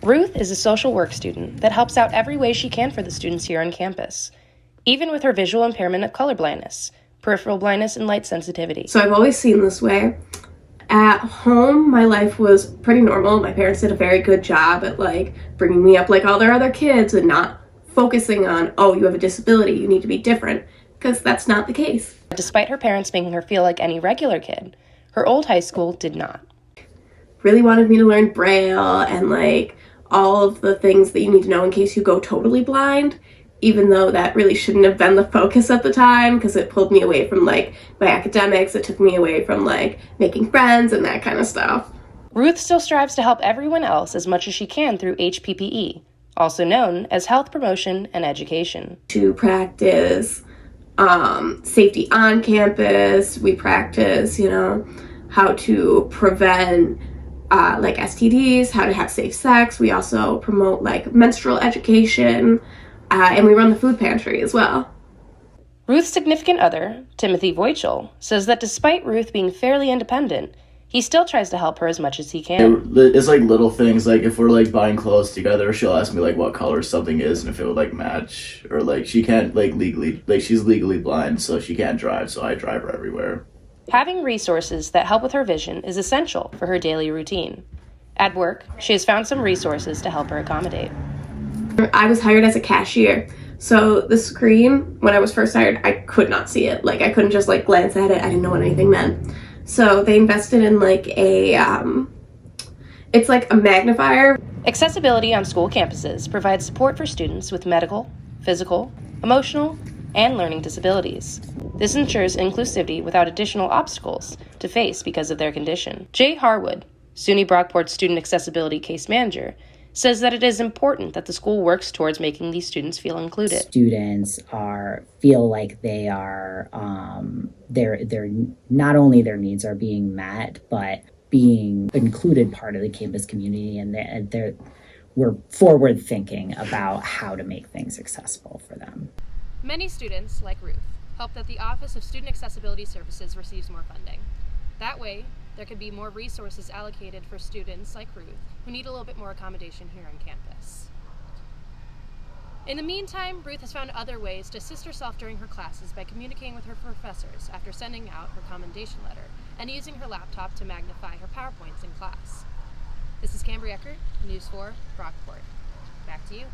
Ruth is a social work student that helps out every way she can for the students here on campus, even with her visual impairment of colorblindness, peripheral blindness, and light sensitivity. So I've always seen this way. At home, my life was pretty normal. My parents did a very good job at bringing me up like all their other kids and not focusing on, oh, you have a disability, you need to be different, because that's not the case. Despite her parents making her feel like any regular kid, her old high school did not. Really wanted me to learn Braille and all of the things that you need to know in case you go totally blind, even though that really shouldn't have been the focus at the time because it pulled me away from my academics. It took me away from making friends and that kind of stuff. Ruth still strives to help everyone else as much as she can through HPPE, also known as Health Promotion and Education. To practice safety on campus, we practice, how to prevent STDs, how to have safe sex. We also promote menstrual education, and we run the food pantry as well. Ruth's significant other, Timothy Voichel, says that despite Ruth being fairly independent, he still tries to help her as much as he can. It's little things, if we're buying clothes together, she'll ask me what color something is and if it would match, or she can't legally, she's legally blind, so she can't drive, so I drive her everywhere. Having resources that help with her vision is essential for her daily routine. At work, she has found some resources to help her accommodate. I was hired as a cashier, so the screen, when I was first hired, I could not see it. I couldn't just glance at it. I didn't know what anything meant. So they invested in it's like a magnifier. Accessibility on school campuses provides support for students with medical, physical, emotional, and learning disabilities. This ensures inclusivity without additional obstacles to face because of their condition. Jay Harwood, SUNY Brockport Student Accessibility Case Manager, says that it is important that the school works towards making these students feel included. Students feel like they are, they're not only their needs are being met, but being included part of the campus community, and we're forward thinking about how to make things accessible for them. Many students, like Ruth, hope that the Office of Student Accessibility Services receives more funding. That way, there could be more resources allocated for students like Ruth who need a little bit more accommodation here on campus. In the meantime, Ruth has found other ways to assist herself during her classes by communicating with her professors after sending out her commendation letter and using her laptop to magnify her PowerPoints in class. This is Cambry Eckert, News 4, Brockport. Back to you.